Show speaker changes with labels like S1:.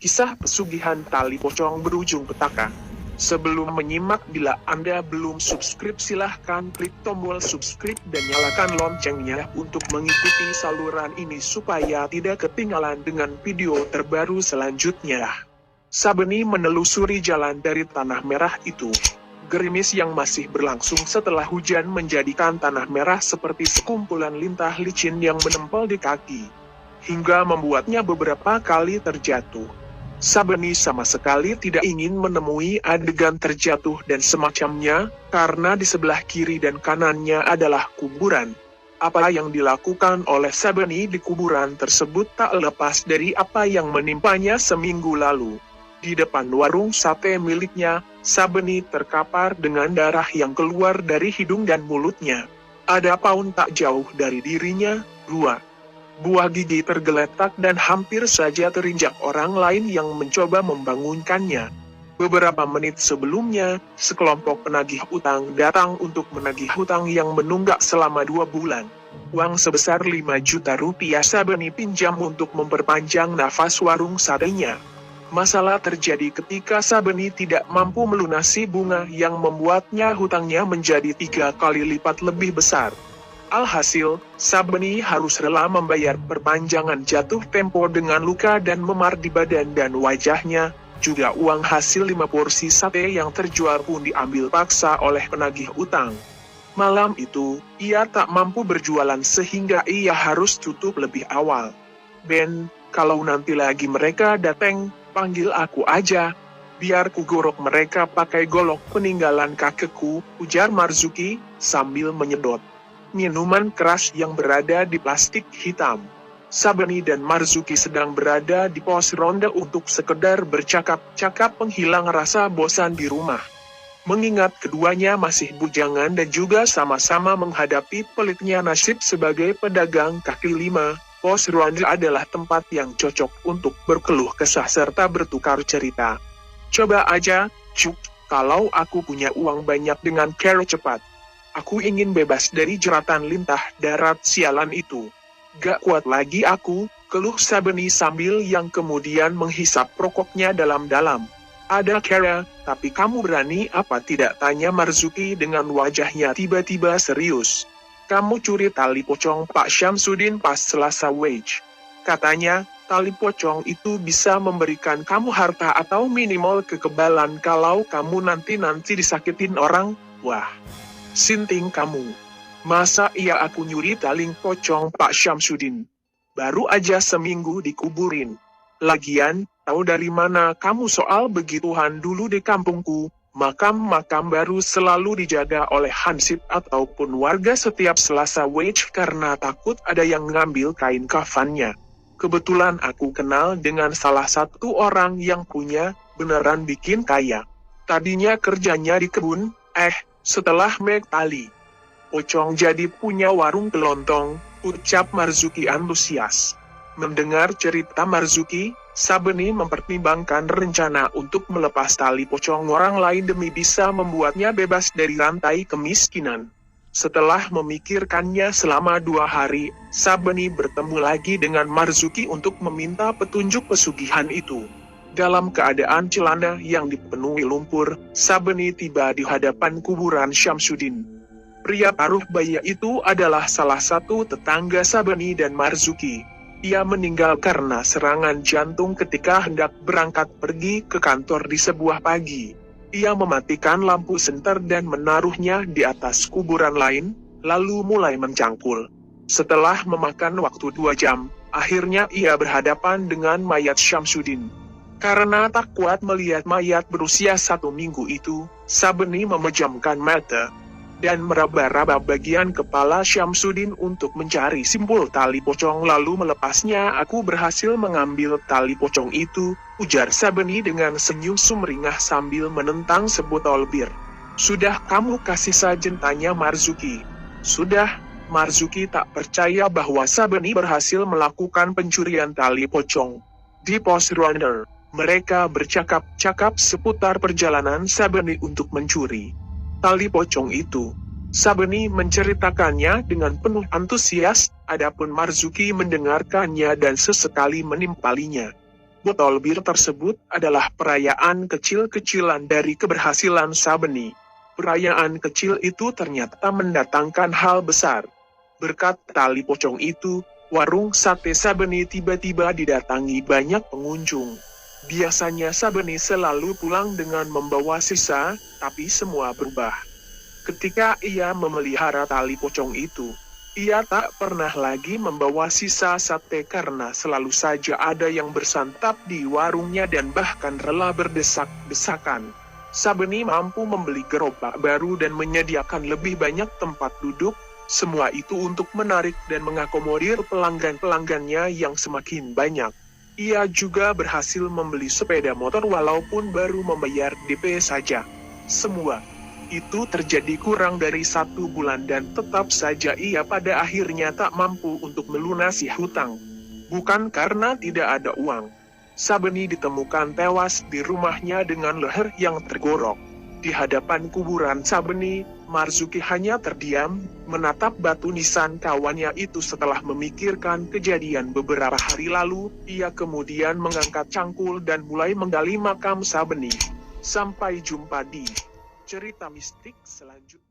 S1: Kisah pesugihan tali pocong berujung petaka. Sebelum menyimak, bila Anda belum subscribe silahkan klik tombol subscribe dan nyalakan loncengnya untuk mengikuti saluran ini supaya tidak ketinggalan dengan video terbaru selanjutnya. Sabeni menelusuri jalan dari tanah merah itu. Gerimis yang masih berlangsung setelah hujan menjadikan tanah merah seperti sekumpulan lintah licin yang menempel di kaki, hingga membuatnya beberapa kali terjatuh. Sabeni sama sekali tidak ingin menemui adegan terjatuh dan semacamnya, karena di sebelah kiri dan kanannya adalah kuburan. Apa yang dilakukan oleh Sabeni di kuburan tersebut tak lepas dari apa yang menimpanya seminggu lalu. Di depan warung sate miliknya, Sabeni terkapar dengan darah yang keluar dari hidung dan mulutnya. Ada paun tak jauh dari dirinya, buah gigi tergeletak dan hampir saja terinjak orang lain yang mencoba membangunkannya. Beberapa menit sebelumnya, sekelompok penagih utang datang untuk menagih hutang yang menunggak selama 2 bulan. Uang sebesar 5 juta rupiah Sabeni pinjam untuk memperpanjang nafas warung satenya. Masalah terjadi ketika Sabeni tidak mampu melunasi bunga yang membuatnya hutangnya menjadi 3 kali lipat lebih besar. Alhasil, Sabeni harus rela membayar perpanjangan jatuh tempo dengan luka dan memar di badan dan wajahnya. Juga uang hasil 5 porsi sate yang terjual pun diambil paksa oleh penagih utang. Malam itu, ia tak mampu berjualan sehingga ia harus tutup lebih awal. "Ben, kalau nanti lagi mereka datang, panggil aku aja. Biar ku gorok mereka pakai golok peninggalan kakekku," ujar Marzuki, sambil menyedot minuman keras yang berada di plastik hitam. Sabeni dan Marzuki sedang berada di pos ronde untuk sekedar bercakap-cakap penghilang rasa bosan di rumah. Mengingat keduanya masih bujangan dan juga sama-sama menghadapi pelitnya nasib sebagai pedagang kaki lima, pos ronde adalah tempat yang cocok untuk berkeluh kesah serta bertukar cerita. "Coba aja, Cuk, kalau aku punya uang banyak dengan cara cepat. Aku ingin bebas dari jeratan lintah darat sialan itu. Gak kuat lagi aku," keluh Sabeni sambil yang kemudian menghisap rokoknya dalam-dalam. "Ada cara, tapi kamu berani apa tidak?" tanya Marzuki dengan wajahnya tiba-tiba serius. "Kamu curi tali pocong Pak Syamsuddin pas Selasa Wage. Katanya, tali pocong itu bisa memberikan kamu harta atau minimal kekebalan kalau kamu nanti disakitin orang. Wah, sinting kamu. Masa iya aku nyuri tali pocong Pak Syamsuddin? Baru aja seminggu dikuburin. Lagian, tahu dari mana kamu soal begituan? Dulu di kampungku, makam-makam baru selalu dijaga oleh hansip ataupun warga setiap Selasa Wage karena takut ada yang ngambil kain kafannya. Kebetulan aku kenal dengan salah satu orang yang punya, beneran bikin kaya. Tadinya kerjanya di kebun, setelah make tali pocong jadi punya warung kelontong," ucap Marzuki antusias. Mendengar cerita Marzuki, Sabeni mempertimbangkan rencana untuk melepas tali pocong orang lain demi bisa membuatnya bebas dari rantai kemiskinan. Setelah memikirkannya selama 2 hari, Sabeni bertemu lagi dengan Marzuki untuk meminta petunjuk pesugihan itu. Dalam keadaan celana yang dipenuhi lumpur, Sabeni tiba di hadapan kuburan Syamsuddin. Pria paruh baya itu adalah salah satu tetangga Sabeni dan Marzuki. Ia meninggal karena serangan jantung ketika hendak berangkat pergi ke kantor di sebuah pagi. Ia mematikan lampu senter dan menaruhnya di atas kuburan lain, lalu mulai mencangkul. Setelah memakan waktu 2 jam, akhirnya ia berhadapan dengan mayat Syamsuddin. Karena tak kuat melihat mayat berusia 1 minggu itu, Sabeni memejamkan mata dan meraba-raba bagian kepala Syamsuddin untuk mencari simpul tali pocong lalu melepasnya. "Aku berhasil mengambil tali pocong itu," ujar Sabeni dengan senyum sumringah sambil menentang sebotol bir. "Sudah kamu kasih sajen?" tanya Marzuki. "Sudah." Marzuki tak percaya bahwa Sabeni berhasil melakukan pencurian tali pocong. Di pos ronde, mereka bercakap-cakap seputar perjalanan Sabeni untuk mencuri tali pocong itu. Sabeni menceritakannya dengan penuh antusias, adapun Marzuki mendengarkannya dan sesekali menimpalinya. Botol bir tersebut adalah perayaan kecil-kecilan dari keberhasilan Sabeni. Perayaan kecil itu ternyata mendatangkan hal besar. Berkat tali pocong itu, warung sate Sabeni tiba-tiba didatangi banyak pengunjung. Biasanya Sabeni selalu pulang dengan membawa sisa, tapi semua berubah. Ketika ia memelihara tali pocong itu, ia tak pernah lagi membawa sisa sate karena selalu saja ada yang bersantap di warungnya dan bahkan rela berdesak-desakan. Sabeni mampu membeli gerobak baru dan menyediakan lebih banyak tempat duduk, semua itu untuk menarik dan mengakomodir pelanggan-pelanggannya yang semakin banyak. Ia juga berhasil membeli sepeda motor walaupun baru membayar DP saja. Semua itu terjadi kurang dari 1 bulan dan tetap saja ia pada akhirnya tak mampu untuk melunasi hutang. Bukan karena tidak ada uang. Sabeni ditemukan tewas di rumahnya dengan leher yang tergorok. Di hadapan kuburan Sabeni, Marzuki hanya terdiam, menatap batu nisan kawannya itu setelah memikirkan kejadian beberapa hari lalu. Ia kemudian mengangkat cangkul dan mulai menggali makam Sabeni. Sampai jumpa di cerita mistik selanjutnya.